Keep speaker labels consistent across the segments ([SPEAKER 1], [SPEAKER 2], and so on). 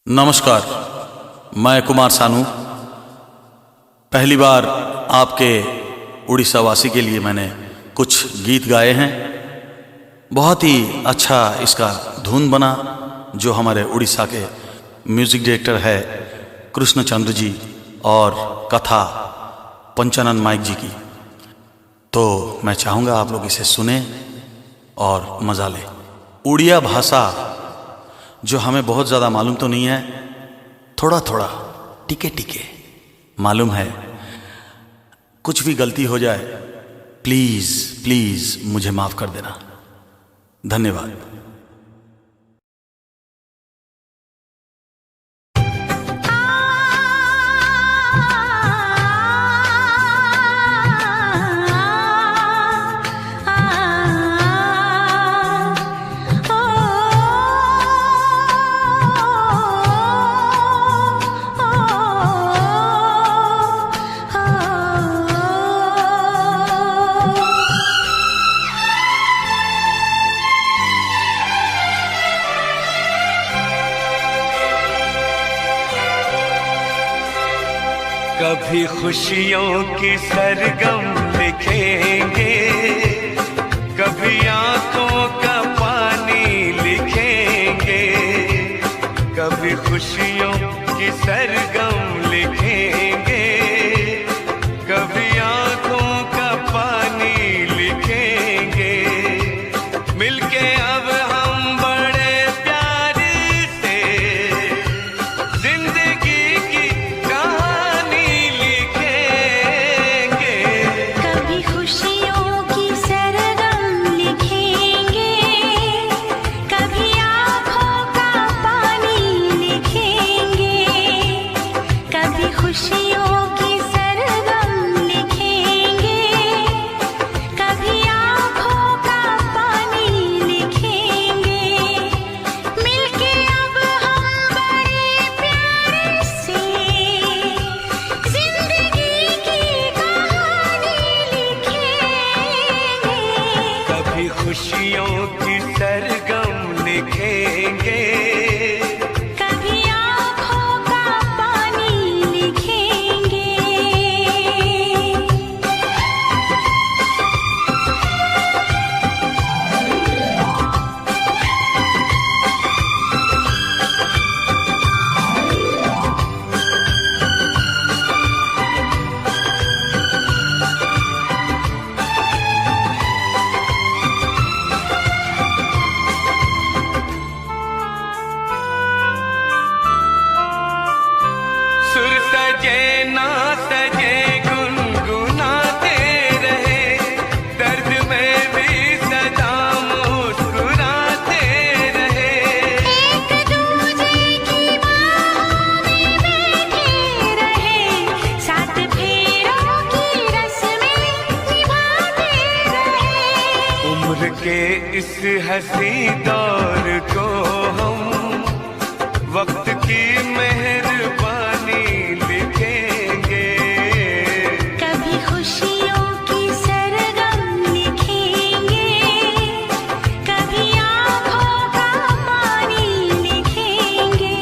[SPEAKER 1] नमस्कार, मैं कुमार सानू। पहली बार आपके उड़ीसा वासी के लिए मैंने कुछ गीत गाए हैं। बहुत ही अच्छा इसका धुन बना, जो हमारे उड़ीसा के म्यूज़िक डायरेक्टर है कृष्ण चंद्र जी और कथा पंचानन माइक जी की। तो मैं चाहूँगा आप लोग इसे सुने और मज़ा लें। उड़िया भाषा जो हमें बहुत ज़्यादा मालूम तो नहीं है, थोड़ा थोड़ा टिके टिके मालूम है। कुछ भी गलती हो जाए प्लीज़ प्लीज़ मुझे माफ़ कर देना। धन्यवाद।
[SPEAKER 2] कभी खुशियों की सरगम लिखेंगे, कभी आंखों का पानी लिखेंगे। कभी खुशियों की सरगम लिखेंगे, कभी आंखों का पानी लिखेंगे। मिलके अब हम बड़े प्यार से जिंदगी की कहानी लिखेंगे।
[SPEAKER 3] कभी खुशियों की सरगम लिखेंगे, कभी आँखों का पानी लिखेंगे। कभी खुशियों की सरगम लिखेंगे, कभी आँखों का पानी लिखेंगे। मिलके अब हम बड़े प्यार से जिंदगी की कहानी लिखेंगे।
[SPEAKER 2] कभी खुशियों की सरगम लिखेंगे,
[SPEAKER 3] कभी आँखों का पानी लिखेंगे।
[SPEAKER 2] सुर सजे ना सजे गुनगुनाते रहे, दर्द में भी सदा मुस्कुराते रहे।
[SPEAKER 3] एक दूजे की बाहों में बैठे रहे, साथ फेरों की रस्में निभाते रहे।
[SPEAKER 2] उम्र के इस हंसी दौर को हम वक्त की मेहरबानी लिखेंगे।
[SPEAKER 3] कभी खुशियों की सरगम लिखेंगे, कभी आँखों का पानी लिखेंगे।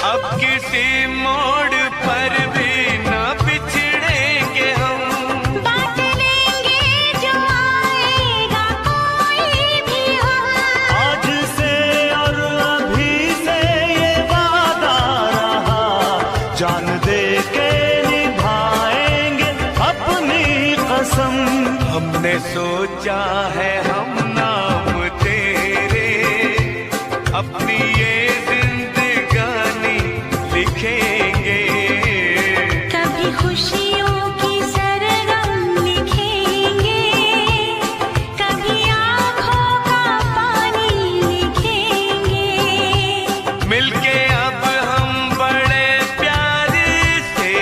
[SPEAKER 2] अब किसी मोड़ पर भी ना बिछड़ेंगे हम।
[SPEAKER 3] बांट लेंगे जो आएगा कोई भी हम।
[SPEAKER 4] आज से और अभी से ये वादा रहा, जान दे के निभाएंगे अपनी कसम।
[SPEAKER 2] हमने सोचा है हम नाम तेरे अपनी ये जिंदगानी लिखेंगे।
[SPEAKER 3] कभी खुशियों की सरगम लिखेंगे, कभी आँखों का पानी लिखेंगे।
[SPEAKER 2] मिलके अब हम बड़े प्यार से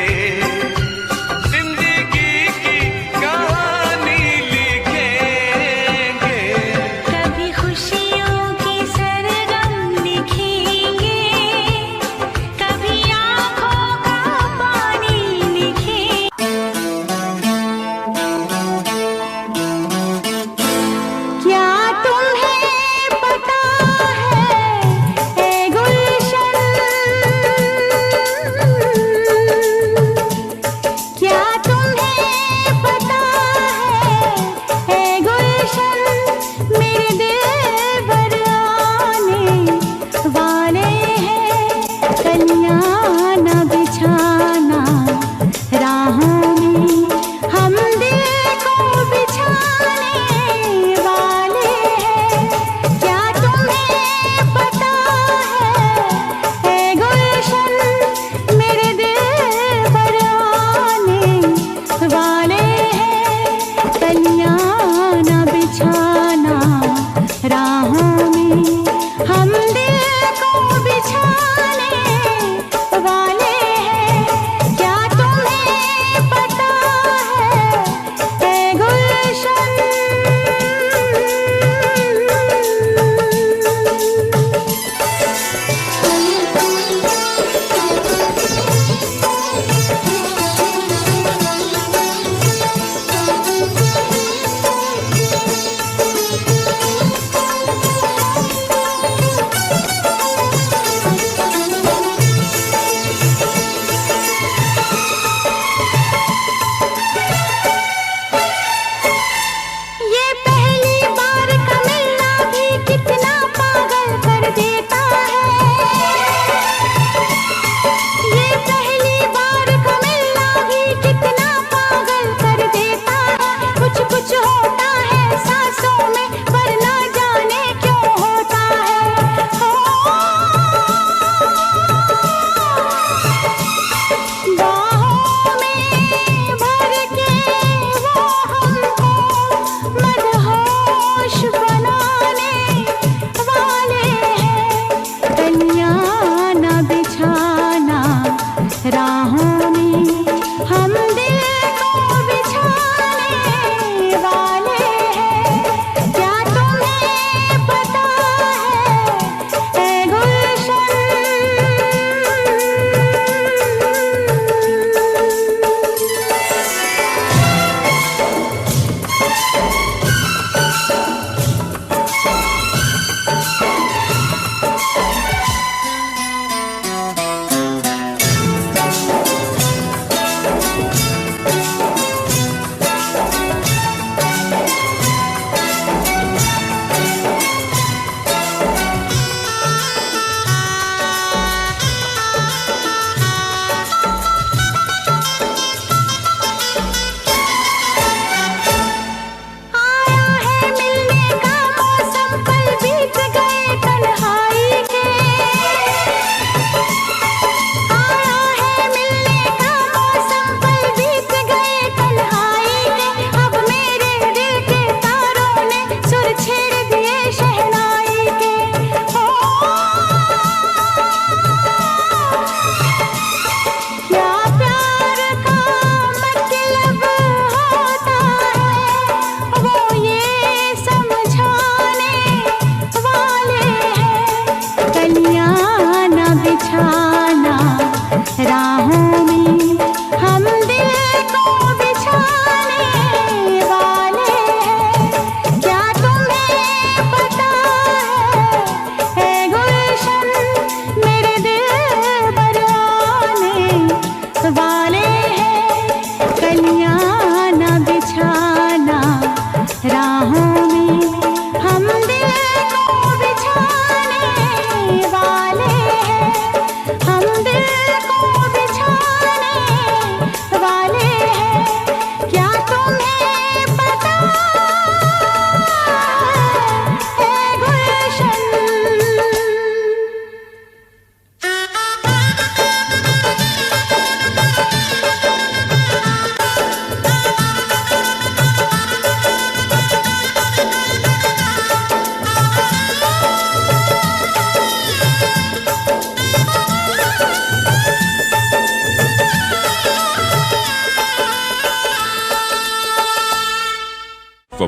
[SPEAKER 2] जिंदगी की कहानी लिखेंगे।
[SPEAKER 3] कभी खुशियों की सरगम लिखेंगे, कभी आँखों का पानी लिखेंगे। क्या तुम्हें पता है ए गुलशन, क्या तुम्हें पता है ए गुलशन, मेरे दिल भर आने वाले हैं। कलियां न बिछाना राहों में, हम दिल को बिछाने वाले हैं। क्या तुम्हें पता है ए गुलशन, मेरे दिल भर आने वाले हैं। कलियां न बिछाना राहों में, हम दिल को बिछाने वाले हैं। क्या तुम्हें पता है ए गुलशन। ये पहली बार का मिलना भी कितना पागल कर देता है।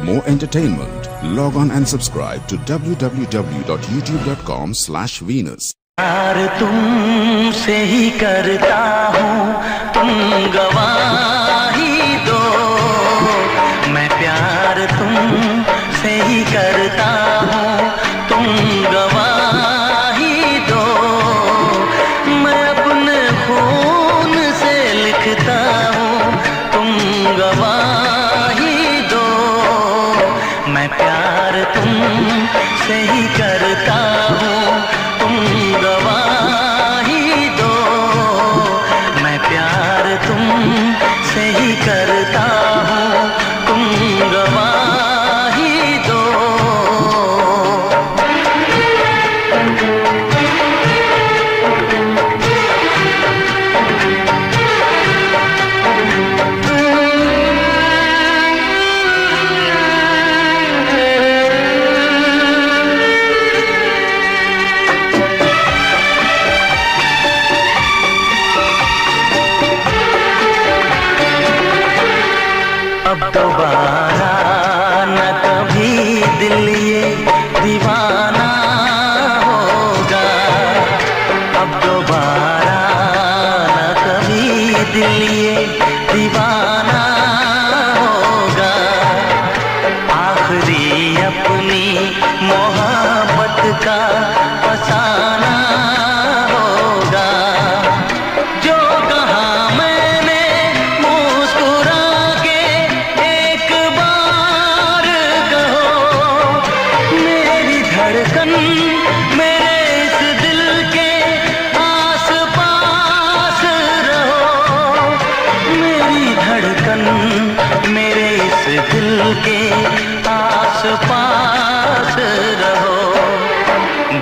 [SPEAKER 5] more entertainment, log on and subscribe to www.youtube.com/Venus.
[SPEAKER 4] प्यार तुमसे ही करता हूँ, तुम गवाही दो। मैं प्यार तुमसे ही करता हूँ, तुम गवाही दो। मैं अपने खून से लिखता हूँ, तुम गवाही दो। मैं प्यार तुमसे ही करता हूँ, तुम गवाही दो। मैं प्यार तुमसे ही करता हूँ, तुम गवाही दो। अब दोबारा न कभी दिल ये दीवाना होगा। अब दोबारा न कभी दिल ये दीवाना होगा। आखिरी अपनी मोहब्बत का फसाना होगा। जो कहा मैंने मुस्कुरा के एक बार कहो, मेरी धड़कन मेरे इस दिल के आस पास रहो। मेरी धड़कन मेरे इस दिल के आस पास रहो।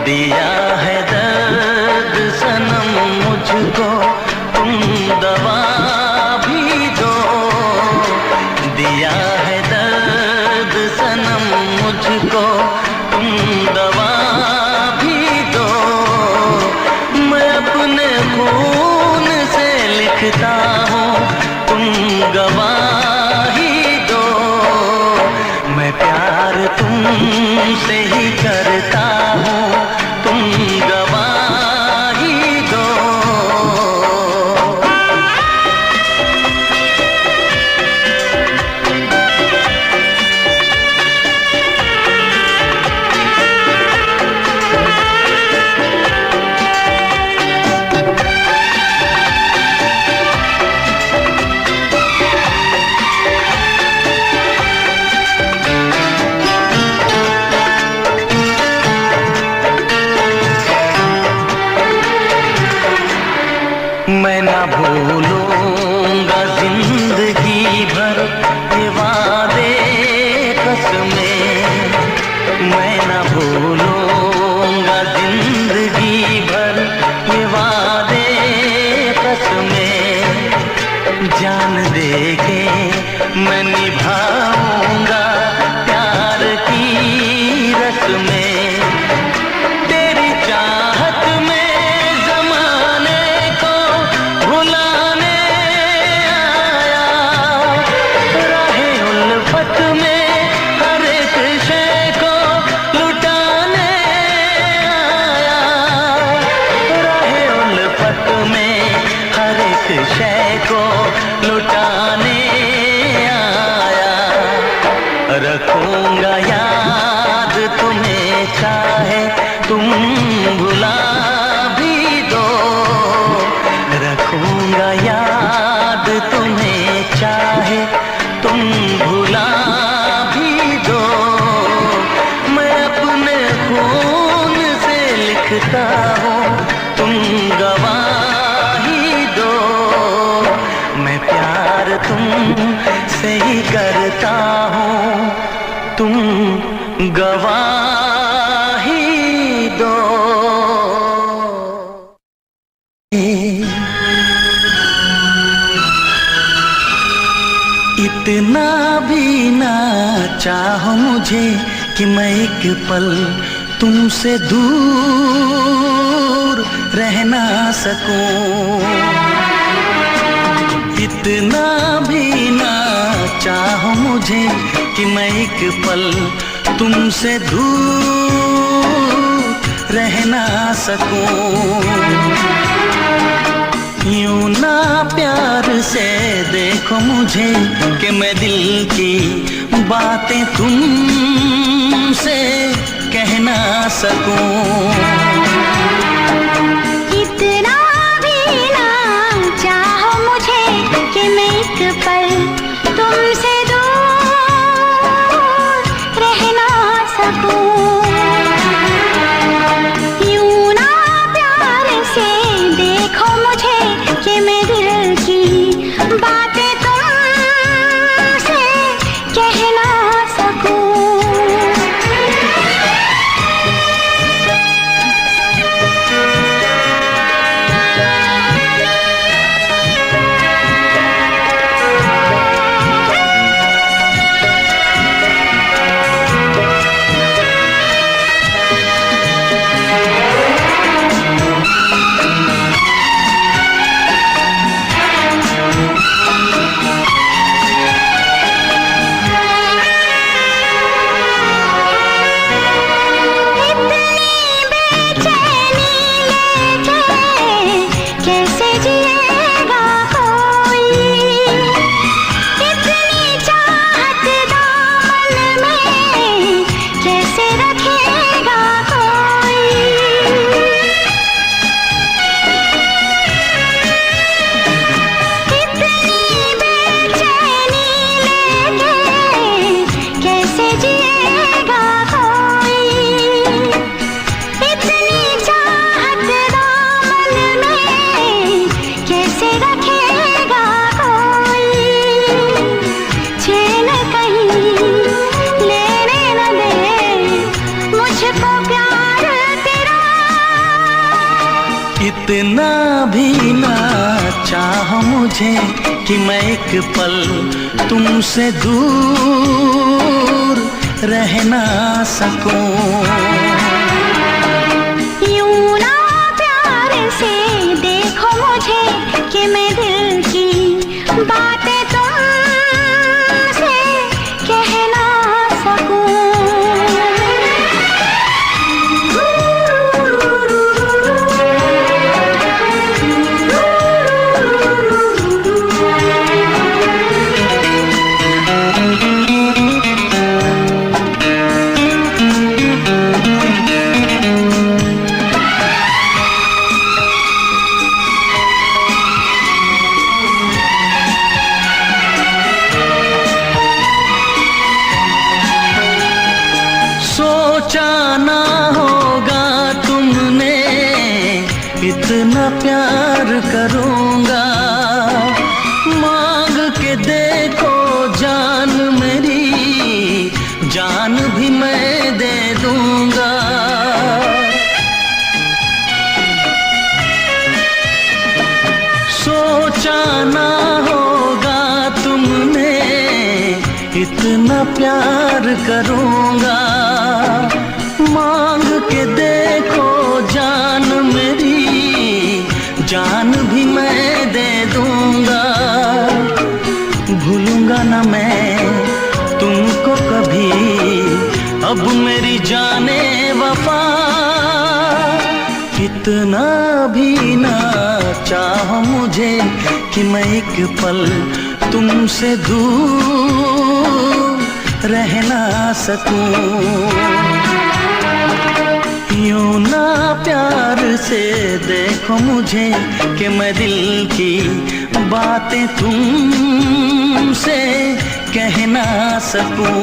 [SPEAKER 4] दिया है दर्द सनम मुझको, तुम दवा भी दो। दिया है दर्द सनम मुझको, तुम दवा भी दो। मैं अपने खून से लिखता हूँ, तुम गवाही दो। मैं प्यार तुमसे ही करता हूँ, तुम गवाही दो। मैं ना भूलूंगा जिंदगी भर ये वादे कसमें। मैं ना भूलूंगा जिंदगी भर ये वादे कसमें। जान दे के मैं निभाऊंगा प्यार की रस्में। तेरी चाहत में जमाने को भुलाने आया। राहे उल्फत में हर एक शय को लुटाने आया। राहे उल्फत में हर एक शय को लुटाने आया। रखूंगा याद तुम्हें चाहे तुम भुला भी दो। रखूंगा याद तुम्हें चाहे तुम भुला भी दो। मैं अपने खून से लिखता हूँ, तुम गवाही दो। मैं प्यार तुमसे ही करता हूँ, तुम गवाही दो। इतना भी ना चाहो मुझे कि मैं एक पल तुमसे दूर रह ना सकूं। इतना भी ना चाहो मुझे कि मैं एक पल तुमसे दूर रह ना सकूं। यूं ना प्यार से देखो मुझे कि मैं दिल की बातें तुमसे कह ना सकूं।
[SPEAKER 3] इतना भी ना चाहो मुझे कि मैं एक पल तुमसे दूर रह ना सकूं। यूं ना प्यार से देखो मुझे कि मैं दिल की बातें तुमसे कह ना सकूं। कैसे जिएगा कोई, इतनी चाहत दामन में कैसे रखेगा कोई। इतनी बेचैनी लेके कैसे जिएगा कोई, इतनी चाहत दामन में कैसे रखेगा कोई। चैन कहीं लेने न दे मुझको प्यार तेरा।
[SPEAKER 4] इतना भी ना चाह मुझे कि मैं एक पल तुमसे दूर रह ना सकूं।
[SPEAKER 3] यूं ना प्यार से देखो मुझे कि मैं दिल की बातें तुमसे कह ना
[SPEAKER 4] सोचा ना होगा तुमने इतना प्यार करूंगा। मांग के देखो जान मेरी, जान भी मैं दे दूंगा। सोचा ना होगा तुमने इतना प्यार करूंगा। मांग के देखो जान मेरी, जान भी मैं दे दूंगा। भूलूंगा ना मैं तुमको कभी, अब मेरी जाने वफा। इतना भी ना चाह मुझे कि मैं एक पल तुमसे दूर रह ना सकूं। यूं ना प्यार से देखो मुझे कि मैं दिल की बातें तुमसे कह ना सकूं।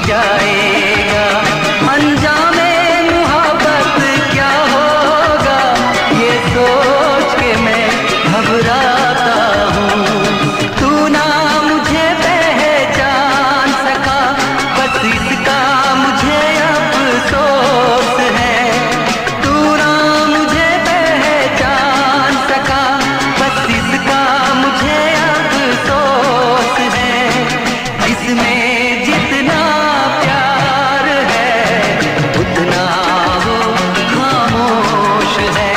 [SPEAKER 4] जाएगा। अंजामे मुहब्बत क्या होगा, ये सोच के मैं घबराता हूँ। तू ना मुझे पहचान सका, बस इसका मुझे अफसोस है। तू ना मुझे पहचान सका, बस इसका मुझे अफसोस है। इसमें जितना प्यार है उतना वो खामोश है।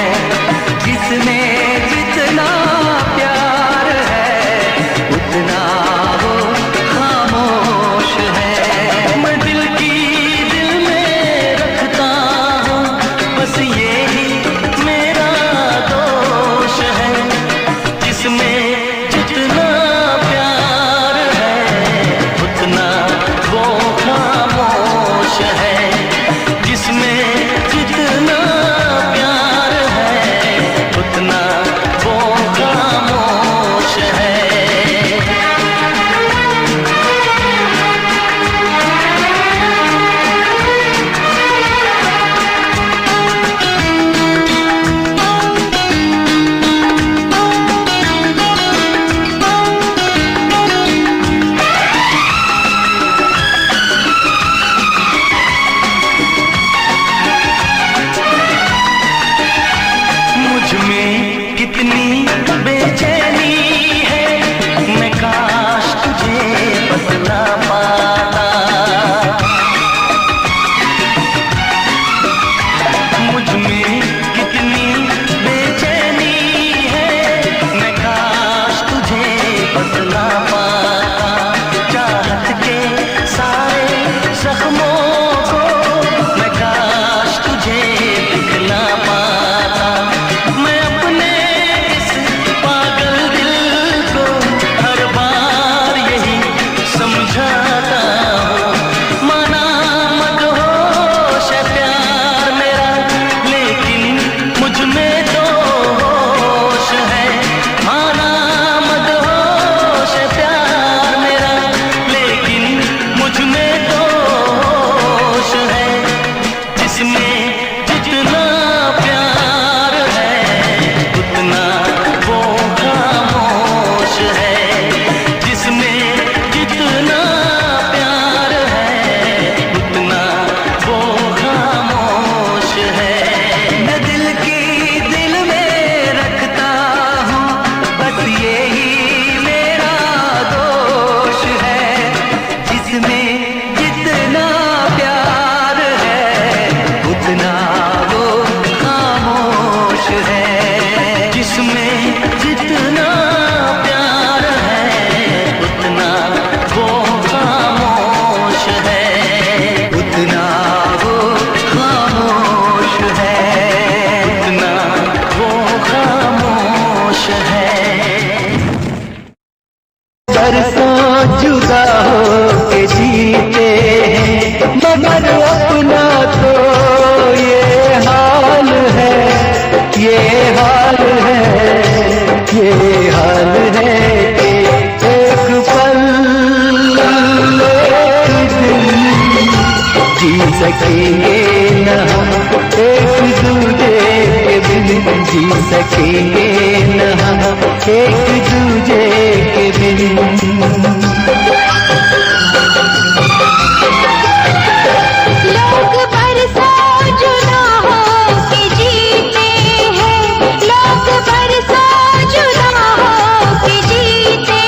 [SPEAKER 4] जिसमें जितना प्यार है उतना वो खामोश है। मैं दिल की दिल में रखता हूँ, बस यही मेरा दोष है। जिसमें जितना प्यार है उतना वो खामोश है। जिसमें जितना प्यार है उतना वो खामोश है। मुझ में कितनी बेचैनी है, मैं काश तुझे बतला पाता। मुझ में कितनी बेचैनी है, मैं काश तुझे बतला पाता। चाहत के सारे जख्मों को मैं काश तुझे दिखला पाता। मैं अपने इस पागल दिल को हर बार यही समझाता हूँ। माना मदहोश है प्यार मेरा, लेकिन मुझ में तो होश है। माना मदहोश है प्यार मेरा, लेकिन मुझ में तो होश है। जिसमें जितना प्यार है उतना वो खामोश है। जिसमें जितना प्यार है उतना वो खामोश है। मैं दिल की दिल में रखता हूँ, बस यही मेरा दोष है। जिसमें जितना प्यार है उतना वो खामोश है। जिसमें जितना प्यार है उतना वो खामोश है। उतना वो खामोश है। उतना वो खामोश है। बरसों जुदा हो के जीते हैं, मगर अपना तो ये हाल है। ये हाल है, ये हाल है कि एक पल एक दिन जी सकेंगे न हम एक दूजे के बिन। जी सकेंगे न हम एक दूजे के बिन।
[SPEAKER 3] लोग बरसों जुदा हो के जीते हैं, लोग बरसों जुदा हो के जीते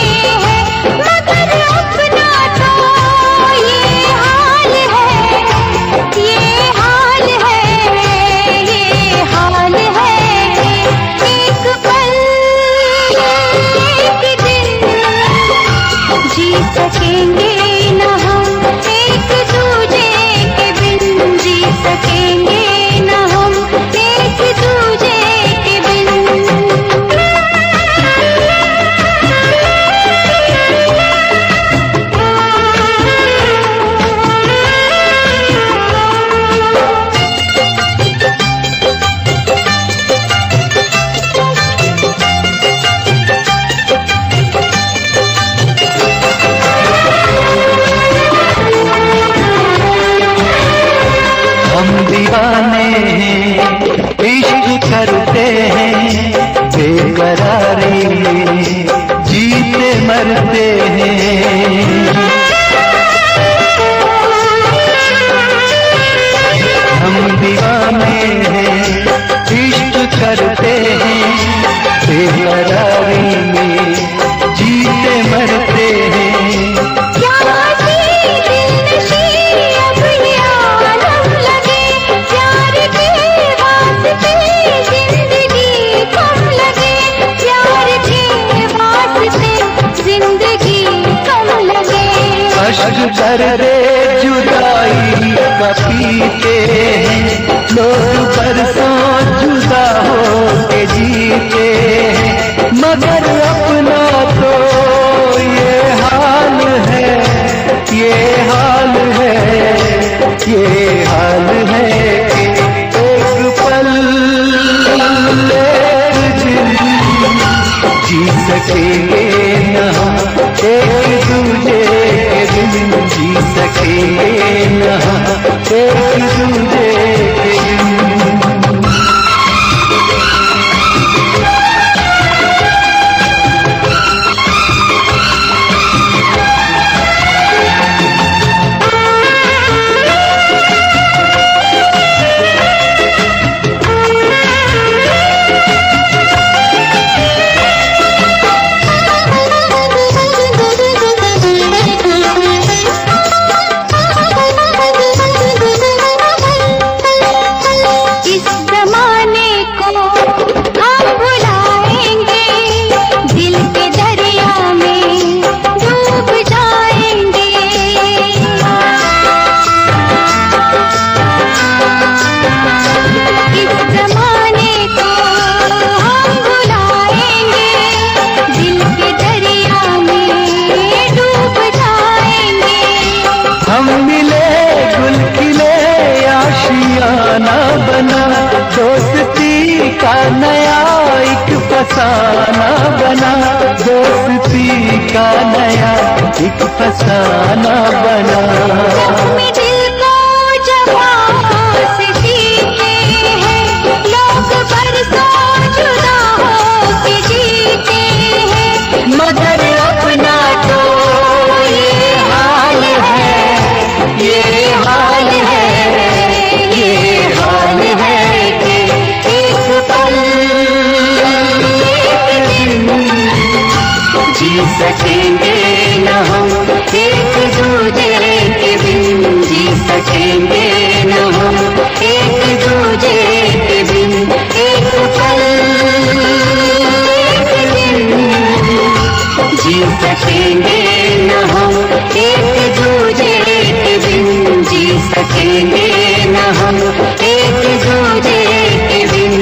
[SPEAKER 3] हैं, मगर अपना तो ये हाल है। ये हाल है, ये हाल है कि एक पल एक दिन
[SPEAKER 4] मरते हैं। हम दीवाने हैं, इश्क करते हैं, बेकरारी में जीते मरते हैं। अश्क दर्दे जुदाई का पीते हैं, लोग बरसों जुदा हो के जीते हैं, मगर अपना तो ये हाल है, ये हाल है, ये हाल है कि एक पल एक दिन जी सकेंगे न हम, एक दूजे के बिन जी सकेंगे न हम, एक दूजे के बिन। दोस्ती का नया एक फसाना बना, दोस्ती का नया एक फसाना बना।
[SPEAKER 3] दिल को जवाब से जीते हैं, लोग बरसों जुदा हो के जीते हैं,
[SPEAKER 4] मगर अपना तो ये हाल है, ये हाल है, ये हाल है कि एक पल एक दिन जी सकेंगे न हम, एक दूजे के बिन जी सकेंगे न हम, एक दूजे के बिन एक पल एक दिन जी सकेंगे न हम, एक दूजे के बिन जी सकेंगे न हम, एक दूजे के बिन।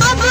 [SPEAKER 3] अब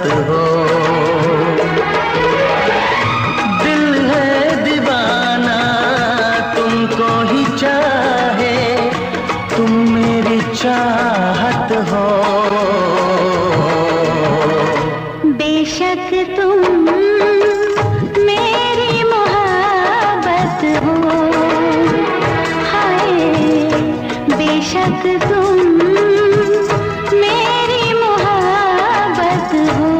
[SPEAKER 6] चाहत हो। दिल है दीवाना तुमको ही चाहे, तुम मेरी चाहत हो।
[SPEAKER 3] बेशक तुम मेरी मोहब्बत हो, हाय बेशक तुम मेरी मोहब्बत हो।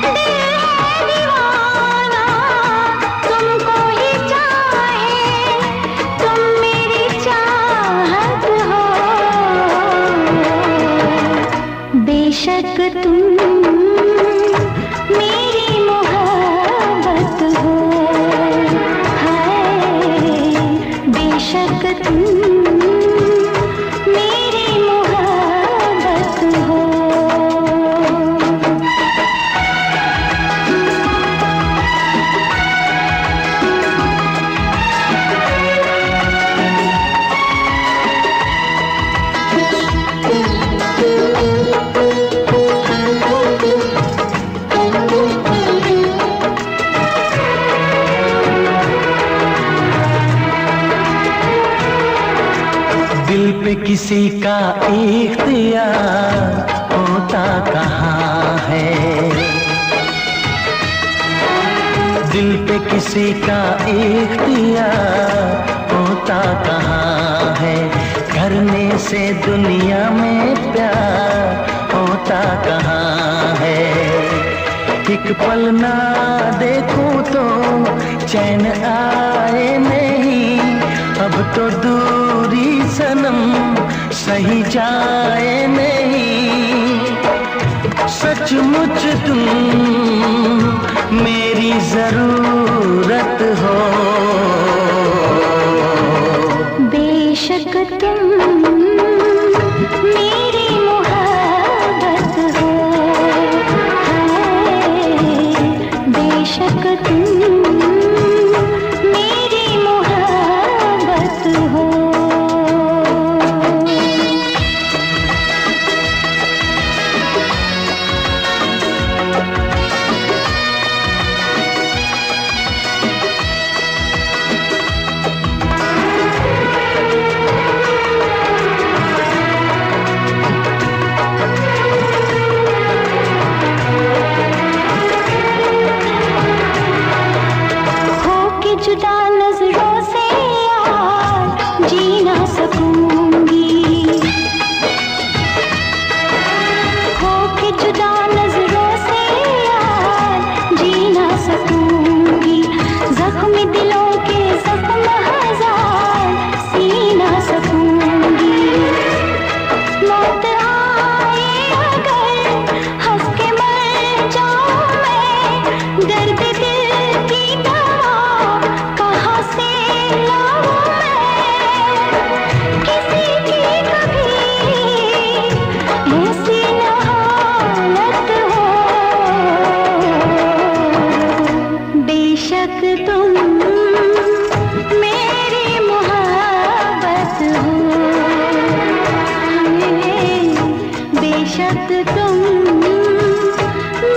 [SPEAKER 3] दिल है दीवाना तुमको ही चाहे, तुम मेरी चाहत हो। बेशक तुम मेरी मोहब्बत हो, हाय बेशक तुम मेरी मोहब्बत हो।
[SPEAKER 6] दिल पे किसी का इख्तियार होता कहाँ है, दिल पे किसी का इख्तियार होता कहाँ है। करने से दुनिया में प्यार होता कहाँ है। एक पल ना देखूं तो चैन आए नहीं, अब तो दूरी सनम सही जाए नहीं। सचमुच तुम मेरी जरूरत हो।
[SPEAKER 3] बेशक तुम मेरी मोहब्बत हो, हाय बेशक तुम मेरी मोहब्बत हो। होके जुदा नजरों से यार जी ना सकूंगी, होके जुदा नजरों से यार जी ना सकूंगी। जख्म दिलों के जख्म हजार सी ना सकूंगी। मौत आए अगर हंस के मर जाऊं मैं, दर्द दिल की दवा कहाँ से लाऊं मैं। किसी की कभी ऐसी न हालत हो। बेशक तुम मेरी मोहब्बत हो, बेशक तुम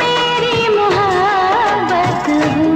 [SPEAKER 3] मेरी मोहब्बत हो।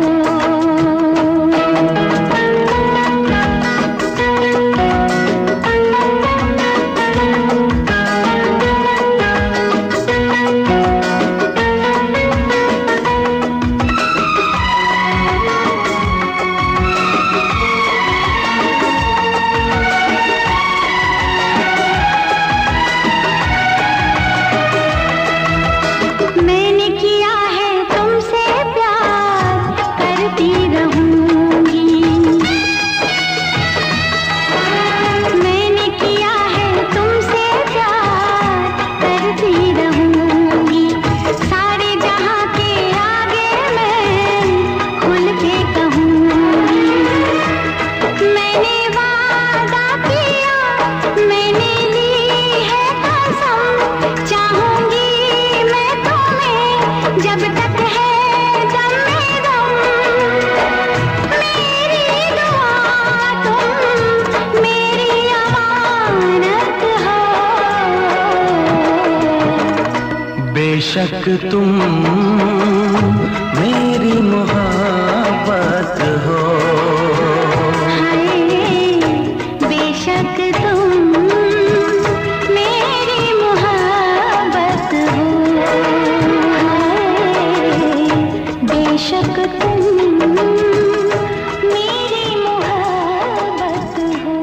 [SPEAKER 6] बेशक तुम मेरी मोहब्बत हो,
[SPEAKER 3] बेशक तुम मेरी मोहब्बत हो, बेशक तुम मेरी मोहब्बत हो।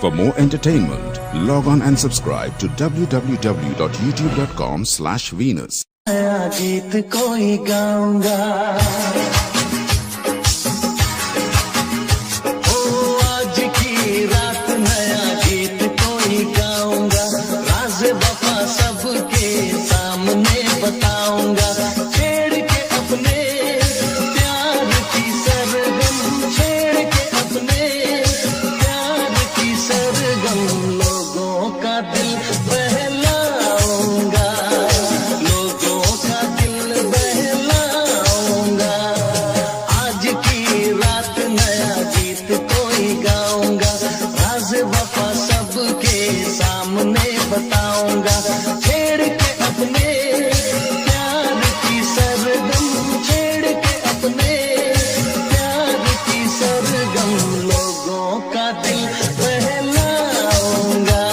[SPEAKER 5] For more entertainment, log on and subscribe to www.youtube.com/Venus.
[SPEAKER 6] नया गीत कोई गाऊंगा, ओ आज की रात नया गीत कोई गाऊंगा, राज वफा सबके सामने बताऊंगा, छेड़ के अपने प्यार की सरगम, छेड़ के अपने प्यार की सरगम, लोगों का दिल बहलाऊंगा, लोगों का दिल बहलाऊंगा, आज की रात नया गीत कोई गाऊंगा, राज वफा सबके सामने बताऊंगा, छेड़ के अपने प्यार की सरगम, छेड़ के अपने प्यार की सरगम, लोगों का दिल बहलाऊंगा,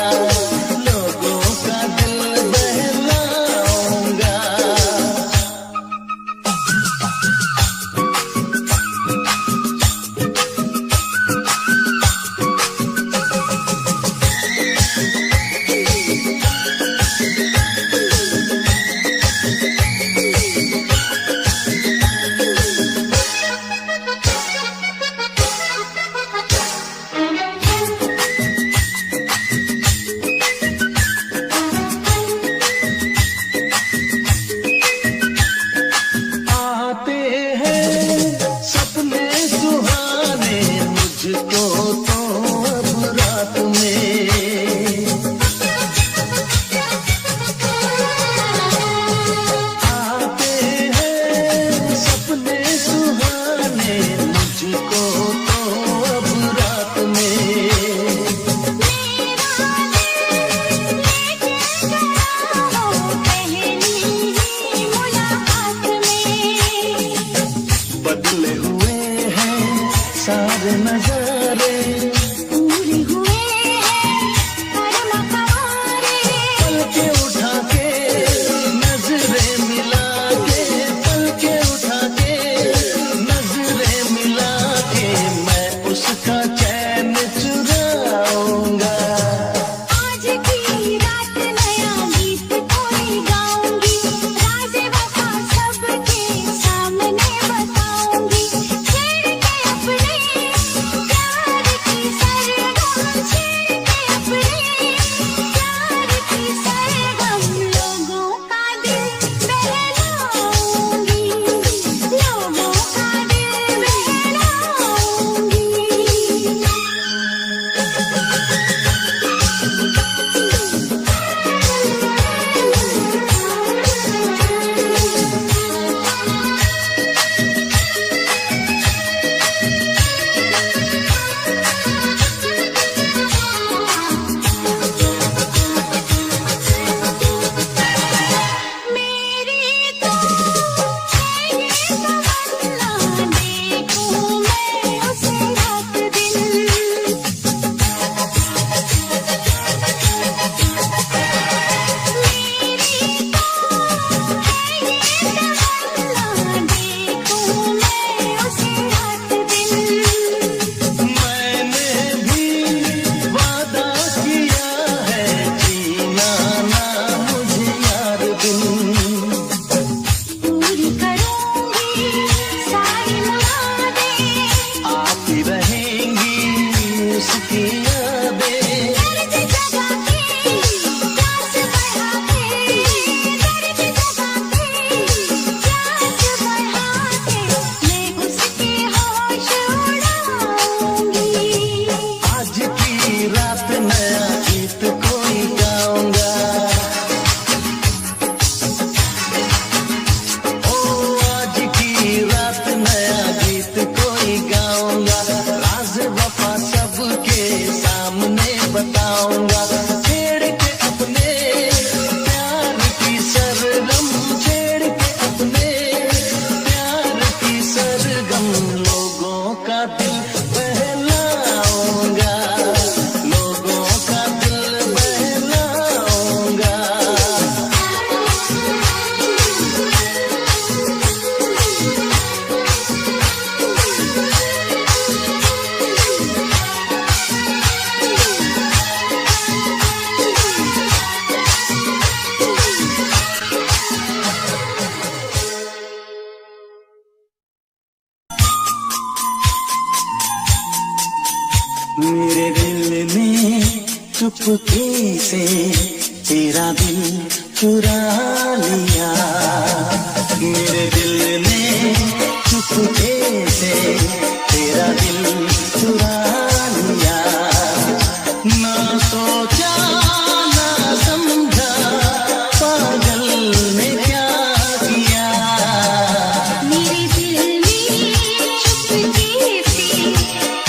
[SPEAKER 6] लोगों का दिल बहलाऊंगा। आते हैं सपने सुहाने मुझको तो अब रात में, आते हैं सपने सुहाने मुझको तो अब रात में, बदले हुए हैं सारे नजारे,
[SPEAKER 3] पूरे हुए हैं करम कवारे,
[SPEAKER 6] पलके उठा के नजरें मिला के, पलके उठा के नजरें मिला के, मैं उसका चैन चुराऊंगा,
[SPEAKER 3] आज की रात नया गीत कोई गाऊंगी, राज वफा सबके सामने बताऊंगी, छेड़ के अपने प्यार की सरगम, छेड़ के अपने प्यार की सरगम, लोगों का दिल बहलाऊंगी, लोगों का दिल बहलाऊंगी। मेरी तो है ये तमन्ना, देखूं मैं उसे रात दिन, मेरी तो है ये तमन्ना, देखूं मैं उसे रात दिन,
[SPEAKER 6] मैंने भी वादा किया है जीना ना मुझे यार बिन,
[SPEAKER 3] पूरी करूंगी सारी मुरादें,
[SPEAKER 6] आप ही रहेंगी उसकी यादें,
[SPEAKER 3] दर्द जगा के प्यास बढ़ा के, दर्द जगा के प्यास बढ़ा के, मैं उसके होश उड़ाऊंगी,
[SPEAKER 6] आज की रात नया गीत कोई गाऊंगा, ओ आज की रात नया गीत कोई गाऊंगा, राज वफा सबके सामने बताऊंगा, चुपके से तेरा दिल चुरा लिया। मेरे दिल ने चुपके से तेरा दिल चुरा लिया। ना सोचा ना समझा पागल ने क्या किया।
[SPEAKER 3] मेरे दिल में चुपके से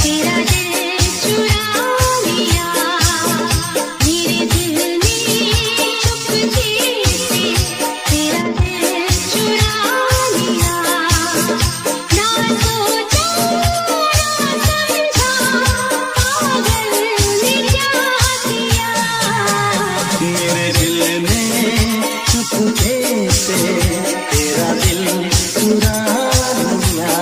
[SPEAKER 3] तेरा दिल चुरा लिया। मेरे दिल में चुपके से तेरा दिल चुरा लिया। ना सोचा ना समझा पागल ने क्या किया।
[SPEAKER 6] मेरे दिल ने चुपके से तेरा दिल चुरा लिया।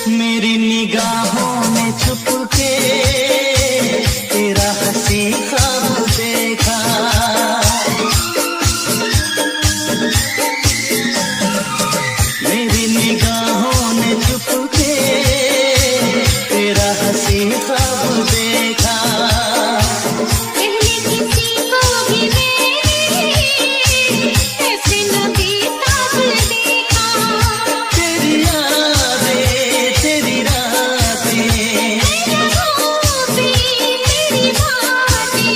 [SPEAKER 6] मेरी निगाहों में छुप के तेरा हंसी ख्वाब देखा। मेरी निगाहों ने छुप के तेरा हंसी ख्वाब देखा।
[SPEAKER 3] पहले किसी को भी मैंने ऐसे न बेताब देखा।
[SPEAKER 6] तेरी यादें तेरी रातें
[SPEAKER 3] तेरी बातें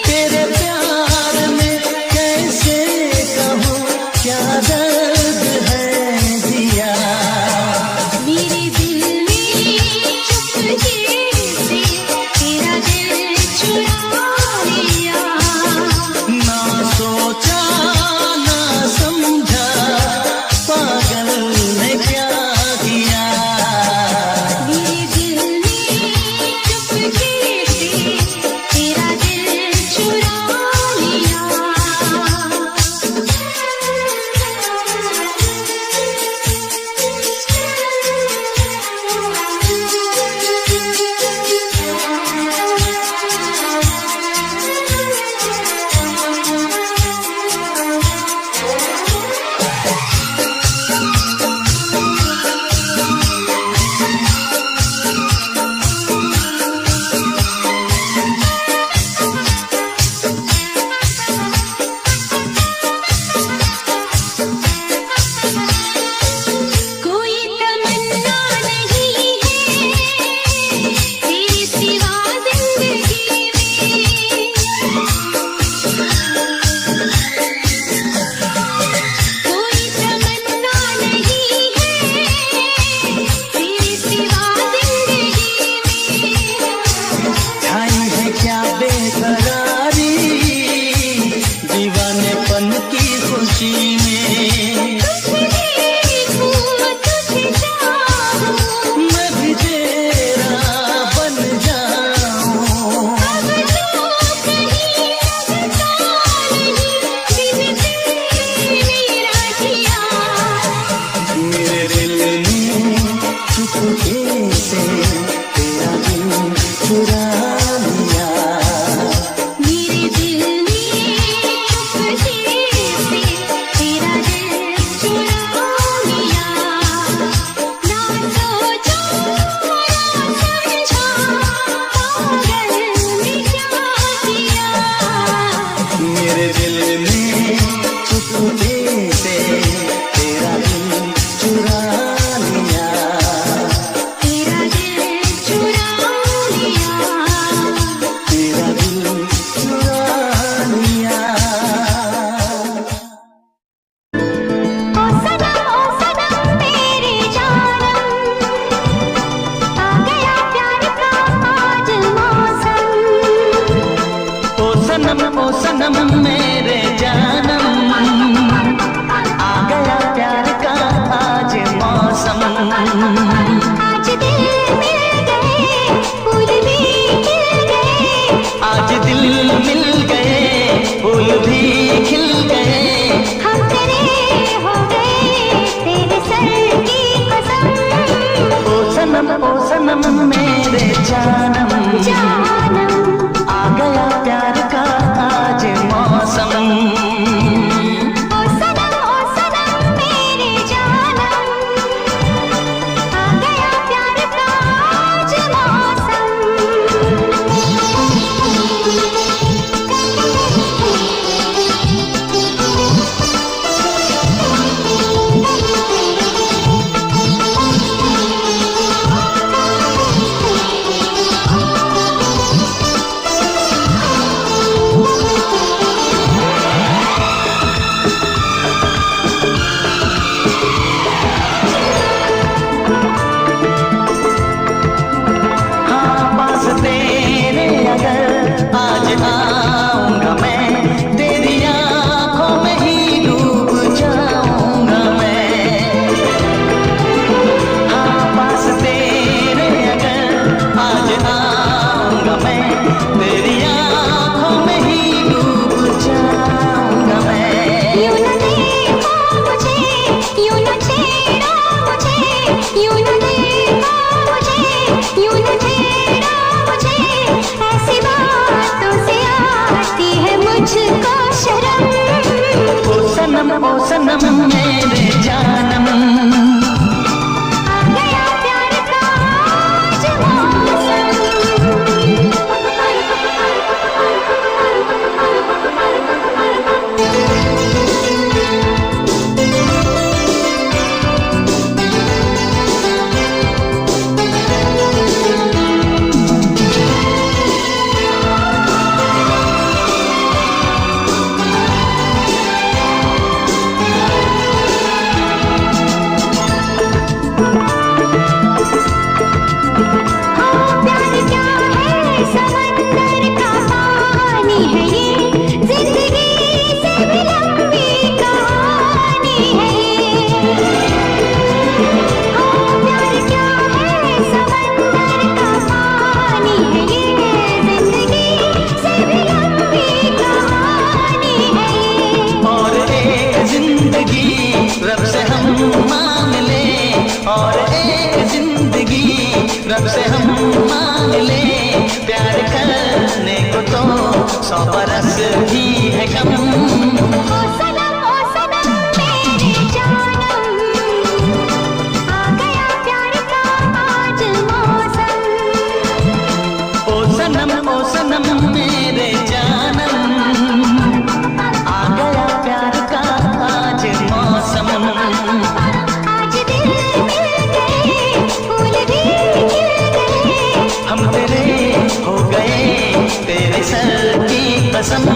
[SPEAKER 6] तेरे प्यार में कैसे कहूँ क्या दर्द है दिया।
[SPEAKER 3] मेरे दिल में चुपके से तेरा दिल चुरा लिया।
[SPEAKER 6] ना सोचा ना समझा पागल ने क्या किया।
[SPEAKER 3] मेरे दिल में चुपके से तेरा दिल चुरा लिया। कोई तमन्ना नहीं है तेरे सिवा जिंदगी में। कोई तमन्ना नहीं है तेरे सिवा जिंदगी में।
[SPEAKER 6] छाई है क्या बेकरारी दीवानेपन की खुशी में।
[SPEAKER 3] तुझे देखूं तुझे चाहूं
[SPEAKER 6] मैं भी तेरा बन जाऊं।
[SPEAKER 3] अब तो कहीं लगता नहीं बिन तेरे मेरा जिया।
[SPEAKER 6] मेरे दिल ने चुपके से तेरा दिल चुरा लिया।
[SPEAKER 3] मेरे दिल में चुपके से तेरा दिल चुरा लिया। ना सोचा ना समझा पागल ने क्या किया।
[SPEAKER 6] मेरे दिल ने चुपके से तेरा दिल चुरा लिया।
[SPEAKER 3] तेरा दिल चुरा लिया।
[SPEAKER 6] तेरा दिल चुरा लिया।
[SPEAKER 3] ओ सनम मेरे जानम आ गया प्यार का आज मौसम।
[SPEAKER 6] ओ सनम मेरे जानम
[SPEAKER 3] जानम
[SPEAKER 6] आ गया प्यार का आज मौसम
[SPEAKER 3] ओ सनम मेरे जानम आ गया प्यार का आज मौसम
[SPEAKER 6] हाँ पास तेरे अगर आज आऊंगा मैं तेरी आंखों में ही डूब जाऊंगा मैं हाँ पास तेरे अगर आज आऊंगा मैं तेरी आंखों में ही डूब जाऊंगा मैं
[SPEAKER 3] यूं न देखो मुझे यूं न छेड़ो मुझे यूं न देखो मुझे यूं न छेड़ो मुझे ऐसी बातों से आती है मुझको शर्म
[SPEAKER 6] ओ सनम मेरे जानम
[SPEAKER 3] आ गया प्यार का आज प्यार क्या है समंदर का पानी है ये जिंदगी से भी लंबी कहानी है प्यार क्या है समंदर का पानी है ये जिंदगी से भी लंबी कहानी है
[SPEAKER 6] और एक जिंदगी रब से हम मांग ले और एक जिंदगी रब से हम मांग ले प्यार करने को तो 100 बरस भी है कम
[SPEAKER 3] ओ सनम मेरे जानम आ गया प्यार का आज मौसम
[SPEAKER 6] ओ सनम मेरे जानम आ गया प्यार का आज मौसम
[SPEAKER 3] आज दिल मिल गए फूल भी खिल गए
[SPEAKER 6] हम तेरे हो गए तेरे सर की कसम